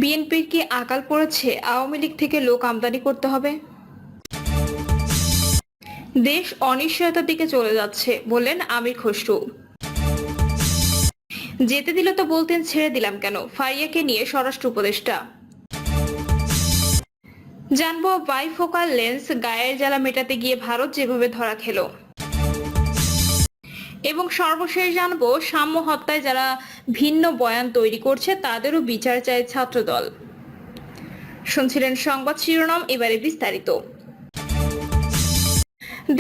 বিএনপির কি আকাল পড়েছে? আওয়ামী লীগ থেকে লোক আমদানি করতে হবে। দেশ অনিশ্চয়তার দিকে চলে যাচ্ছে বললেন আমির খসরু। যেতে দিল তো বলতেন ছেড়ে দিলাম কেন, ফারিয়াকে নিয়ে স্বরাষ্ট্র উপদেষ্টা। জানবো বাইফোকাল লেন্স গায়ের জ্বালা মেটাতে গিয়ে ভারত যেভাবে ধরা খেলো, এবং সর্বশেষ জানবো সাম্য হত্যায় যারা ভিন্ন বয়ান তৈরি করছে তাদেরও বিচার চায় ছাত্রদল। শুনছিলেন সংবাদ শিরোনাম, এবারে বিস্তারিত।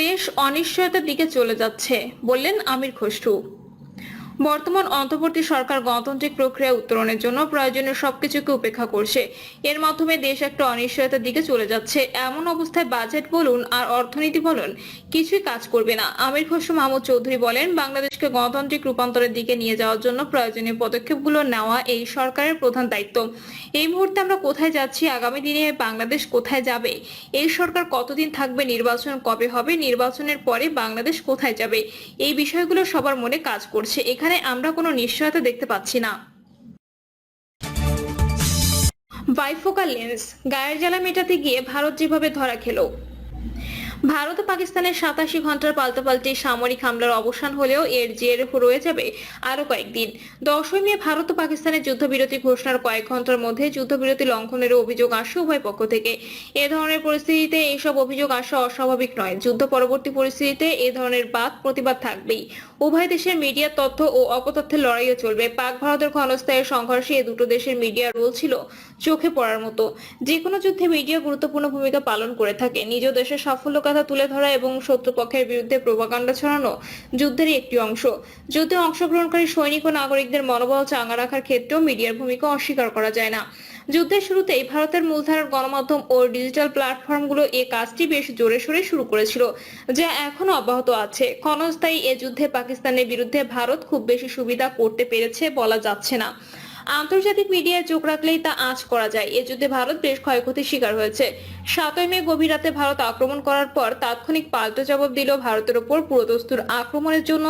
দেশ অনিশ্চয়তার দিকে চলে যাচ্ছে বললেন আমির খসরু। বর্তমান অন্তর্বর্তী সরকার গণতান্ত্রিক প্রক্রিয়া উত্তরণের জন্য প্রয়োজনীয় সবকিছুকে উপেক্ষা করছে। এর মাধ্যমে দেশ একটা অনিশ্চয়তার দিকে চলে যাচ্ছে। এমন অবস্থায় বাজেট বলুন আর অর্থনীতি বলুন, কিছুই কাজ করবে না। আমির খসরু মাহমুদ চৌধুরী বলেন, বাংলাদেশকে গণতান্ত্রিক রূপান্তরের দিকে নিয়ে যাওয়ার জন্য প্রয়োজনীয় পদক্ষেপগুলো নেওয়া এই সরকারের প্রধান দায়িত্ব। এই মুহূর্তে আমরা কোথায় যাচ্ছি, আগামী দিনে বাংলাদেশ কোথায় যাবে, এই সরকার কতদিন থাকবে, নির্বাচন কবে হবে, নির্বাচনের পরে বাংলাদেশ কোথায় যাবে, এই বিষয়গুলো সবার মনে কাজ করছে। এখানে আমরা কোনো নিশ্চয়তা দেখতে পাচ্ছি না। বাইফোকাল লেন্স গায়ের জ্বালা মেটাতে গিয়ে ভারত যেভাবে ধরা খেলো। ভারত ও পাকিস্তানের 87 ঘন্টার পাল্টাপাল্টি সামরিক হামলার অবসান হলেও এর জের রয়ে যাবে আরো কয়েকদিন। 10 মে ভারত ও পাকিস্তানের যুদ্ধবিরতি ঘোষণার কয়েক ঘন্টার মধ্যে যুদ্ধবিরতি লঙ্ঘনের অভিযোগ আসে উভয় পক্ষ থেকে। এ ধরনের পরিস্থিতিতে এসব অভিযোগ আসা অস্বাভাবিক নয়। যুদ্ধ পরবর্তী পরিস্থিতিতে এ ধরনের বাদ প্রতিবাদ থাকবেই। উভয় দেশের মিডিয়ার তথ্য ও অপতথ্যের লড়াইও চলবে। পাক ভারতের ক্ষণস্থায়ী সংঘর্ষে এ দুটো দেশের মিডিয়ার রোল ছিল চোখে পড়ার মতো। যে কোনো যুদ্ধে মিডিয়া গুরুত্বপূর্ণ ভূমিকা পালন করে থাকে। নিজ দেশের সাফল্য কথা তুলে ধরা এবং শত্রুপক্ষের বিরুদ্ধে প্রোপাগান্ডা ছড়ানো যুদ্ধেরই একটি অংশ। যুদ্ধে অংশগ্রহণকারী সৈনিক ও নাগরিকদের মনোবল চাঙ্গা রাখার ক্ষেত্রেও মিডিয়ার ভূমিকা অস্বীকার করা যায় না। যুদ্ধের শুরুতেই ভারতের মূলধারার গণমাধ্যম ও ডিজিটাল প্ল্যাটফর্মগুলো এই কাজটি বেশ জোরে সোরে শুরু করেছিল, যা এখনো অব্যাহত আছে। ক্ষণস্থায়ী এ যুদ্ধে পাকিস্তানের বিরুদ্ধে ভারত খুব বেশি সুবিধা করতে পেরেছে বলা যাচ্ছে না। আন্তর্জাতিক মিডিয়ায় চোখ রাখলেই তা আঁচ করা যায়। এ যুদ্ধে ভারত বেশ ক্ষয়ক্ষতির শিকার হয়েছে। 7 মে গভীর রাতে ভারত আক্রমণ করার পর তাৎক্ষণিক পাল্টা জবাব দিল ভারতের ওপর। পুরোদস্তুর আক্রমণের জন্য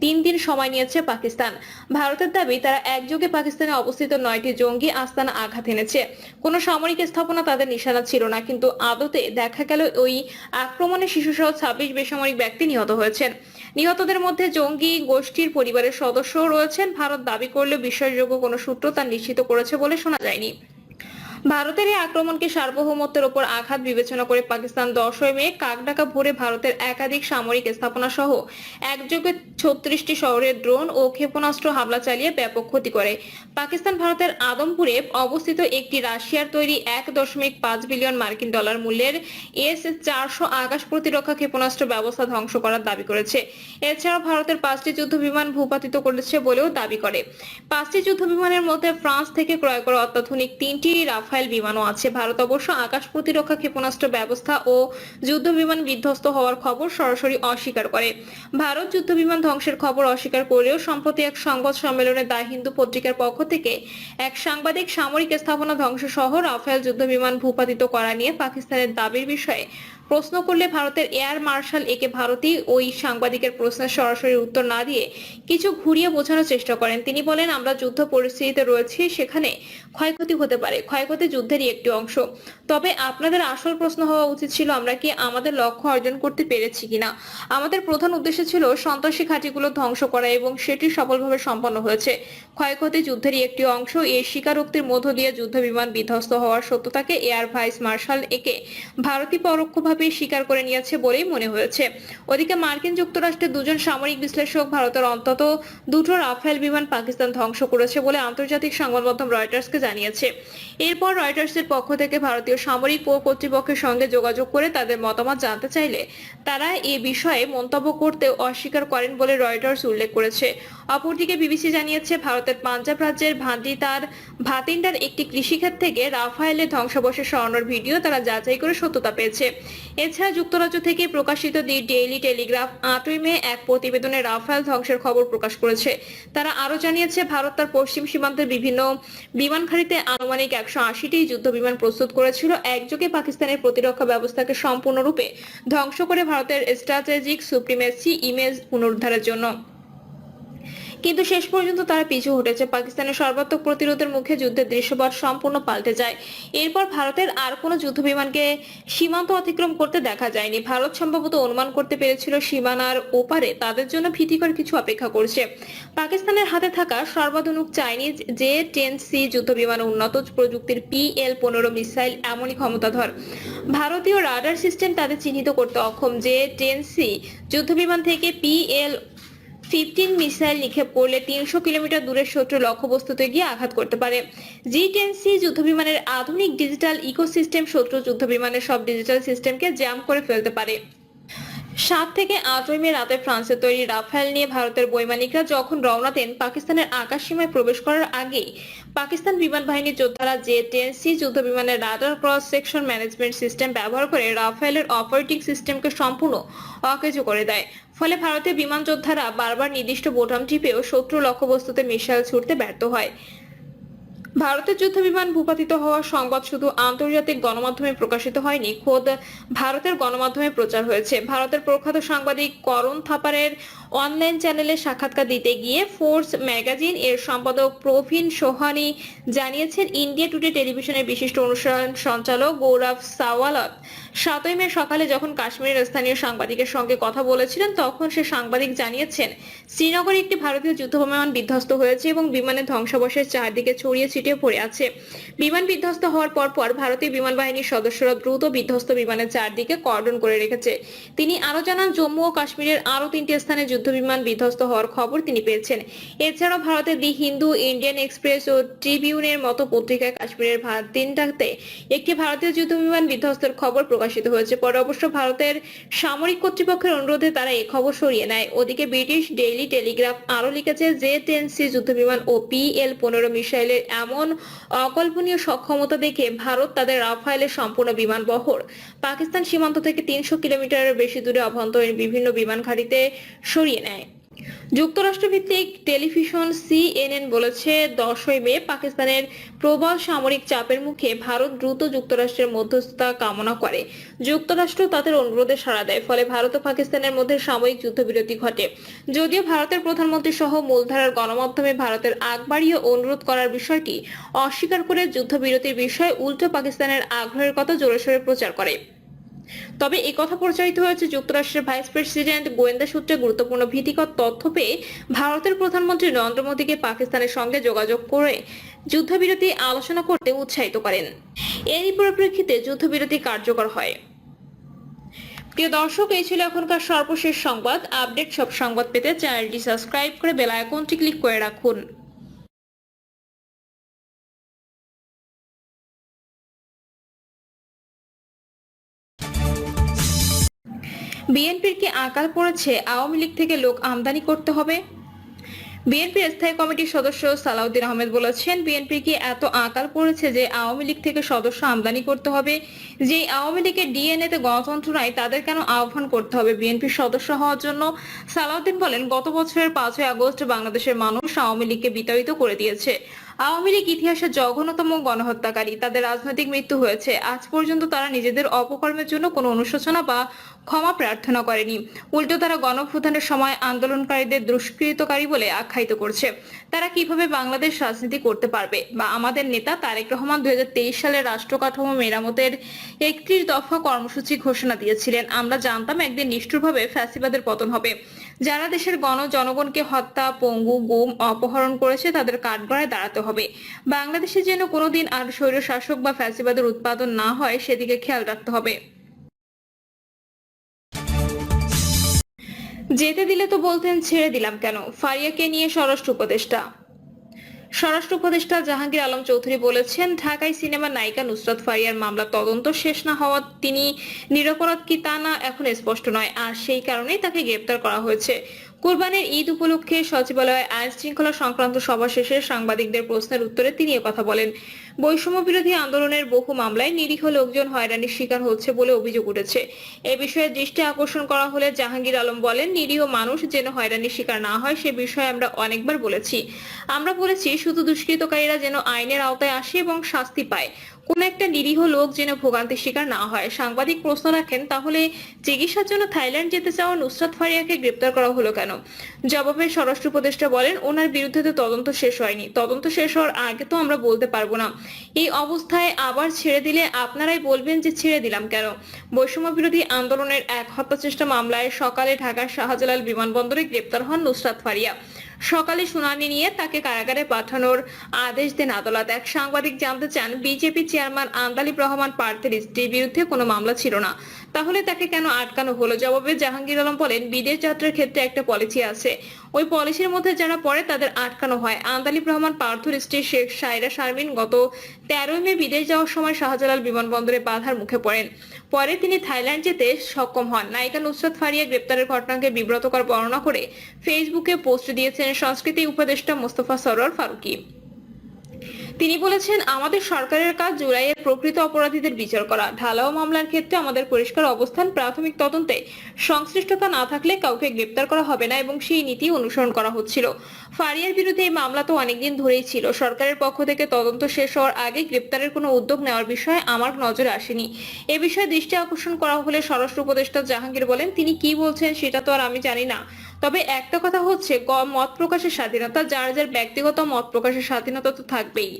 3 দিন সময় নিয়েছে পাকিস্তান। ভারতের দাবি, তারা একযোগে পাকিস্তানে অবস্থিত 9টি জঙ্গি আস্তানা আঘাত এনেছে। কোনো সামরিক স্থাপনা তাদের নিশানা ছিল না, কিন্তু আদতে দেখা গেল ওই আক্রমণে শিশুসহ 26 বেসামরিক ব্যক্তি নিহত হয়েছেন। নিহতদের মধ্যে জঙ্গি গোষ্ঠীর পরিবারের সদস্যও রয়েছেন। ভারত দাবি করলেও বিশ্বাসযোগ্য কোনো সূত্র তা নিশ্চিত করেছে বলে শোনা যায়নি। ভারতের এই আক্রমণকে সার্বভৌমত্বের ওপর আঘাত বিবেচনা করে পাকিস্তান 10 মে কাকডাকা ভোরে ভারতের একাধিক সামরিক স্থাপনা সহ একযোগে 36টি শহরে ড্রোন ও ক্ষেপণাস্ত্র হামলা চালিয়ে ব্যাপক ক্ষতি করে। পাকিস্তান ভারতের আদমপুরে অবস্থিত একটি রাশিয়ার তৈরি 1.5 বিলিয়ন মার্কিন ডলার মূল্যের S-400 আকাশ প্রতিরক্ষা ক্ষেপণাস্ত্র ব্যবস্থা ধ্বংস করার দাবি করেছে। এছাড়াও ভারতের 5টি যুদ্ধ বিমান ভূপাতিত করেছে বলেও দাবি করে। 5টি যুদ্ধ বিমানের মধ্যে ফ্রান্স থেকে ক্রয় করা অত্যাধুনিক 3টি রাফায়েল বিমানও আছে। ভারত অবশ্য আকাশ প্রতিরক্ষা ক্ষেপণাস্ত্র ব্যবস্থা ও যুদ্ধ বিমান বিধ্বস্ত হওয়ার খবর সরাসরি অস্বীকার করে। ভারত যুদ্ধ বিমান ধ্বংসের খবর অস্বীকার করলেও সম্প্রতি এক সংবাদ সম্মেলনে দ্য হিন্দু পত্রিকার পক্ষ থেকে এক সাংবাদিক সামরিক স্থাপনা ধ্বংস সহ রাফায়েল যুদ্ধ বিমান ভূপাতিত করা নিয়ে পাকিস্তানের দাবির বিষয়ে প্রশ্ন করলে ভারতের এয়ার মার্শাল একে ভারতই ওই সাংবাদিকের প্রশ্নের সরাসরি উত্তর না দিয়ে কিছু ঘুরিয়ে বোঝানোর চেষ্টা করেন। তিনি বলেন, আমরা যুদ্ধ পরিস্থিতিতে রয়েছি, সেখানে ক্ষয়ক্ষতি হতে পারে। ক্ষয়ক্ষতি যুদ্ধেরই একটি অংশ। তবে আপনাদের আসল প্রশ্ন হওয়া উচিত ছিল, আমরা কি আমাদের লক্ষ্য অর্জন করতে পেরেছি কিনা। আমাদের প্রধান উদ্দেশ্য ছিল সন্ত্রাসী ঘাঁটিগুলো ধ্বংস করা এবং সেটি সফলভাবে সম্পন্ন হয়েছে। ক্ষয়ক্ষতি যুদ্ধেরই একটি অংশ। এই স্বীকারোক্তির মধ্য দিয়ে যুদ্ধ বিমান বিধ্বস্ত হওয়ার সত্যতাকে এয়ার ভাইস মার্শাল একে ভারতই পরোক্ষভাবে স্বীকার করে নিয়েছে বলেই মনে হয়েছে। ওদিকে মার্কিন যুক্তরাষ্ট্রের দুজন সামরিক বিশ্লেষক ভারতের অন্তত 2টো রাফেল বিমান পাকিস্তান ধ্বংস করেছে বলে আন্তর্জাতিক সংবাদ মাধ্যম রয়টার্সকে জানিয়েছে। এরপর রয়টার্সের পক্ষ থেকে ভারতীয় সামরিক কর্তৃপক্ষের সঙ্গে যোগাযোগ করে তাদের মতামত জানতে চাইলে তারা এ বিষয়ে মন্তব্য করতে অস্বীকার করেন বলে রয়টার্স উল্লেখ করেছে। অপরদিকে বিবিসি জানিয়েছে, ভারতের পাঞ্জাব রাজ্যের ভাতিন্ডার একটি কৃষিক্ষেত থেকে রাফায়েলের ধ্বংসাবশেষ সরানোর ভিডিও তারা যাচাই করে সত্যতা পেয়েছে। এছাড়া যুক্তরাজ্য থেকে প্রকাশিত দি ডেইলি টেলিগ্রাফ 8 মে এক প্রতিবেদনে রাফায়েল ধ্বংসের খবর প্রকাশ করেছে। তারা আরো জানিয়েছে, ভারত তার পশ্চিম সীমান্তের বিভিন্ন বিমান ঘাঁটিতে আনুমানিক 180টি যুদ্ধ বিমান প্রস্তুত করেছিল, একযোগে পাকিস্তানের প্রতিরক্ষা ব্যবস্থাকে সম্পূর্ণরূপে ধ্বংস করে ভারতের স্ট্র্যাটেজিক সুপ্রিমেসি ইমেজ পুনরুদ্ধারের জন্য। কিন্তু শেষ পর্যন্ত তারা পিছু হটেছে। পাকিস্তানের সর্বাত্মক প্রতিরোধের মুখে যুদ্ধের দৃশ্যপট সম্পূর্ণ পাল্টে যায়। এরপর ভারতের আর কোনো যুদ্ধবিমানকে সীমান্ত অতিক্রম করতে দেখা যায়নি। ভারত সম্ভবত অনুমান করতে পেরেছিল সীমানার ওপারে তাদের জন্য ভীতিকর কিছু অপেক্ষা করছে। পাকিস্তানের হাতে থাকা সর্বাধুনিক চাইনিজ J-10C যুদ্ধবিমান উন্নত প্রযুক্তির PL-15 মিসাইল এমনই ক্ষমতাধর। ভারতীয় রাডার সিস্টেম তাদের চিহ্নিত করতে অক্ষম। J-10C যুদ্ধবিমান থেকে PL-15 মিসাইল নিক্ষেপ করলে 300 কিলোমিটার দূরের শত্রু লক্ষ্যবস্তুতে গিয়ে আঘাত করতে পারে। J-10C যুদ্ধবিমানের আধুনিক ডিজিটাল ইকোসিস্টেম শত্রু যুদ্ধবিমানের সব ডিজিটাল সিস্টেমকে জ্যাম করে ফেলতে পারে। 7 থেকে 8 মে রাতে ফ্রান্সে তৈরি রাফেল নিয়ে ভারতের বৈমানিকরা যখন রওনা দেন, পাকিস্তানের আকাশসীমায় প্রবেশ করার আগেই পাকিস্তান বিমান বাহিনীর যোদ্ধারা J-10C যুদ্ধবিমানের radar cross section management system ব্যবহার করে রাফেলের অপারেটিং সিস্টেমকে সম্পূর্ণ অকেজো করে দেয়। ফলে ভারতীয় বিমান যোদ্ধারা বারবার নির্দিষ্ট বোতাম টিপেও শত্রু লক্ষ্যবস্তুতে মিসাইল ছুড়তে ব্যর্থ হয়। ভারতের যুদ্ধবিমান ভূপাতিত হওয়ার সংবাদ শুধু আন্তর্জাতিক গণমাধ্যমে প্রকাশিত হয়নি, খোদ ভারতের গণমাধ্যমে প্রচার হয়েছে। ভারতের প্রখ্যাত সাংবাদিক করণ থাপারের অনলাইন চ্যানেলে সাক্ষাৎকার দিতে গিয়ে ফোর্স ম্যাগাজিন এর সম্পাদক প্রবীণ সোহানি জানিয়েছেন, ইন্ডিয়া টুডে টেলিভিশনের বিশিষ্ট অনুষ্ঠান সঞ্চালক গৌরব সাওয়ালত 7 মে সকালে যখন কাশ্মীরের স্থানীয় সাংবাদিকের সঙ্গে কথা বলেছিলেন, তখন সে সাংবাদিক জানিয়েছেন শ্রীনগরে একটি ভারতীয় যুদ্ধবিমান বিধ্বস্ত হয়েছে এবং বিমানের ধ্বংসাবশেষ চারদিকে ছড়িয়ে ছিটিয়ে পড়ে আছে। বিমান বিধ্বস্ত হওয়ার পর ভারতীয় বিমান বাহিনীর সদস্যরা দ্রুত বিধ্বস্ত বিমানের চারদিকে কর্ডন করে রেখেছে। তিনি আরো জানান, জম্মু ও কাশ্মীরের আরো 3টি স্থানে যুদ্ধবিমান বিধ্বস্ত হওয়ার খবর তিনি পেয়েছেন। এছাড়াও ভারতের দি হিন্দু, ইন্ডিয়ান এক্সপ্রেস ও ট্রিবিউনের মতো পত্রিকায় কাশ্মীরের 3টাতে একটি ভারতীয় যুদ্ধবিমান বিধ্বস্তের খবর প্রকাশিত হয়েছে। পরে অবশ্য ভারতের সামরিক কর্তৃপক্ষের অনুরোধে তারা এই খবর সরিয়ে নেয়। ওদিকে ব্রিটিশ ডেইলি টেলিগ্রাফ আরো লিখেছে, J-10C যুদ্ধবিমান ও PL-15 মিসাইলের এমন অকল্পনীয় সক্ষমতা দেখে ভারত তাদের রাফায়েলের সম্পূর্ণ বিমান বহর পাকিস্তান সীমান্ত থেকে 300 কিলোমিটারের বেশি দূরে অভ্যন্তরীণ বিভিন্ন বিমান ঘাঁটিতে সরিয়ে নেয়। যুক্তরাষ্ট্রভিত্তিক টেলিভিশন CNN বলেছে, 10 মে পাকিস্তানের প্রবল সামরিক চাপের মুখে ভারত দ্রুত যুক্তরাষ্ট্রের মধ্যস্থতা কামনা করে। যুক্তরাষ্ট্র তাদের অনুরোধে সাড়া দেয়। ফলে ভারত ও পাকিস্তানের মধ্যে সাময়িক যুদ্ধবিরতি ঘটে। যদিও ভারতের প্রধানমন্ত্রী সহ মূলধারার গণমাধ্যমে ভারতের আগ বাড়িয়ে অনুরোধ করার বিষয়টি অস্বীকার করে যুদ্ধবিরতির বিষয়ে উল্টো পাকিস্তানের আগ্রহের কথা জোরেশোরে প্রচার করে। তবে এই কথা প্রচারিত হয়েছে যুক্তরাষ্ট্রের ভাইস প্রেসিডেন্ট গোয়েন্দা সূত্রে গুরুত্বপূর্ণ ভীতিকর তথ্য পেয়ে ভারতের প্রধানমন্ত্রী নরেন্দ্র মোদীকে পাকিস্তানের সঙ্গে যোগাযোগ করে যুদ্ধবিরতি আলোচনা করতে উৎসাহিত করেন। এরই পরিপ্রেক্ষিতে যুদ্ধবিরতি কার্যকর হয়। প্রিয় দর্শক, এই ছিল এখনকার সর্বশেষ সংবাদ। আপডেট সব সংবাদ পেতে চ্যানেলটি সাবস্ক্রাইব করে বেল আইকনটি ক্লিক করে রাখুন। বিএনপির কি আকাল পড়েছে? আওয়ামী লীগ থেকে লোক আমদানি করতে হবে? বিএনপির স্থায়ী কমিটির সদস্য সালাউদ্দিন আহমেদ বলেছেন, বিএনপির কি এত আকাল পড়েছে যে আওয়ামী লীগ থেকে সদস্য আমদানি করতে হবে? যে আওয়ামী লীগের DNA তে গণতন্ত্র নাই, তাদের কেন আহ্বান করতে হবে বিএনপির সদস্য হওয়ার জন্য? সালাউদ্দিন বলেন, গত বছরের 5 আগস্ট বাংলাদেশের মানুষ আওয়ামী লীগকে বিতাড়িত করে দিয়েছে। আওয়ামী লীগ ইতিহাসের জঘন্যতম গণহত্যাকারী। তাদের রাজনৈতিক মৃত্যু হয়েছে। আজ পর্যন্ত তারা নিজেদের অপকর্মের জন্য কোনো অনুশোচনা বা ক্ষমা প্রার্থনা করেনি। উল্টো তারা গণঅভ্যুত্থানের সময় আন্দোলনকারীদের দুষ্কৃতকারী বলে আখ্যায়িত করছে। তারা কিভাবে বাংলাদেশ রাজনীতি করতে পারবে? বা আমাদের নেতা তারেক রহমান 2023 সালে রাষ্ট্র কাঠামো মেরামতের 31 দফা কর্মসূচি ঘোষণা দিয়েছিলেন। আমরা জানতাম একদিন নিষ্ঠুরভাবে ফ্যাসিবাদের পতন হবে। যারা দেশের জনগণকে হত্যা, পঙ্গু, গুম, অপহরণ করেছে তাদের কাঠগড়ায় দাঁড়াতে হবে। বাংলাদেশে যেন কোনোদিন আর স্বৈরশাসক বা ফ্যাসিবাদের উৎপাদন না হয় সেদিকে খেয়াল রাখতে হবে। যেতে দিলে তো বলতেন ছেড়ে দিলাম কেন? ফারিয়াকে নিয়ে স্বরাষ্ট্র উপদেষ্টা জাহাঙ্গীর আলম চৌধুরী বলেছেন, ঢাকায় সিনেমার নায়িকা নুসরাত ফারিয়ার মামলার তদন্ত শেষ না হওয়া তিনি নিরপরাধ কি তা না এখন স্পষ্ট নয়, আর সেই কারণেই তাকে গ্রেপ্তার করা হয়েছে। কুরবানির ঈদ উপলক্ষে সচিবালয়ে আইন শৃঙ্খলা সংক্রান্ত সভা শেষে সাংবাদিকদের প্রশ্নের উত্তরে তিনি একথা বলেন। বৈষম্য বিরোধী আন্দোলনের বহু মামলায় নিরীহ লোকজন হয়রানির শিকার হচ্ছে বলে অভিযোগ উঠেছে। এ বিষয়ে দৃষ্টি আকর্ষণ করা হলে জাহাঙ্গীর আলম বলেন, নিরীহ মানুষ যেন হয়রানির শিকার না হয় সে বিষয়ে আমরা অনেকবার বলেছি। আমরা বলেছি শুধু দুষ্কৃতকারীরা যেন আইনের আওতায় আসে এবং শাস্তি পায়। কোনো একটা নিরীহ লোক যেন ভোগান্তির শিকার না হয়। সাংবাদিক প্রশ্ন রাখেন, তাহলে চিকিৎসার জন্য থাইল্যান্ড যেতে চাওয়া নুসরাত ফারিয়াকে গ্রেপ্তার করা হলো কেন? জবাবে স্বরাষ্ট্র উপদেষ্টা বলেন, ওনার বিরুদ্ধে তো তদন্ত শেষ হয়নি, তদন্ত শেষ হওয়ার আগে তো আমরা বলতে পারবো না। এই অবস্থায় আবার ছেড়ে দিলে আপনারাই বলবেন যে ছেড়ে দিলাম কেন। বৈষম্য বিরোধী আন্দোলনের এক হত্যাচেষ্টা মামলায় সকালে ঢাকার শাহজালাল বিমানবন্দরে গ্রেপ্তার হন নুসরাত ফারিয়া। সকালে শুনানি নিয়ে তাকে কারাগারে পাঠানোর আদেশ দেন আদালত। এক সাংবাদিক জানতে চান, বিজেপি চেয়ারম্যান আন্দালিব রহমান প্রার্থীর স্ত্রীর বিরুদ্ধে কোনো মামলা ছিল না, তাহলে তাকে কেন আটকানো হলো? জবাবে জাহাঙ্গীর আলম বলেন, বিদেশ যাত্রার ক্ষেত্রে একটা পলিসি আছে, ওই পলিসির মধ্যে যারা পড়ে তাদের আটকানো হয়। আন্দালিব রহমান পার্থর স্ত্রী শেখ সায়রা শারমিন গত 13 মে বিদেশ যাওয়ার সময় শাহজালাল বিমানবন্দরে বাধার মুখে পড়েন। পরে তিনি থাইল্যান্ড যেতে সক্ষম হন। নায়িকা নুসরাত ফারিয়া গ্রেপ্তারের ঘটনাকে বিব্রতকর বর্ণনা করে ফেসবুকে পোস্ট দিয়েছেন সংস্কৃতি উপদেষ্টা মোস্তফা সরোয়ার ফারুকী। তিনি বলেছেন, আমাদের সরকারের কাজ জুলাইয়ের প্রকৃত অপরাধীদের বিচার করা। ঢালাও মামলার ক্ষেত্রে আমাদের পরিষ্কার অবস্থান, প্রাথমিক তদন্তে সংশ্লিষ্টতা না থাকলে কাউকে গ্রেপ্তার করা হবে না এবং সেই নীতি অনুসরণ করা হচ্ছিল। ফারিয়ার বিরুদ্ধে এই মামলা তো অনেকদিন ধরেই ছিল। সরকারের পক্ষ থেকে তদন্ত শেষ হওয়ার আগে গ্রেপ্তারের কোনো উদ্যোগ নেওয়ার বিষয়ে আমার নজরে আসেনি। এ বিষয়ে দৃষ্টি আকর্ষণ করা হলে স্বরাষ্ট্র উপদেষ্টা জাহাঙ্গীর বলেন, তিনি কি বলছেন সেটা তো আর আমি জানি না, তবে একটা কথা হচ্ছে মত প্রকাশের স্বাধীনতা, যার যার ব্যক্তিগত মত প্রকাশের স্বাধীনতা তো থাকবেই।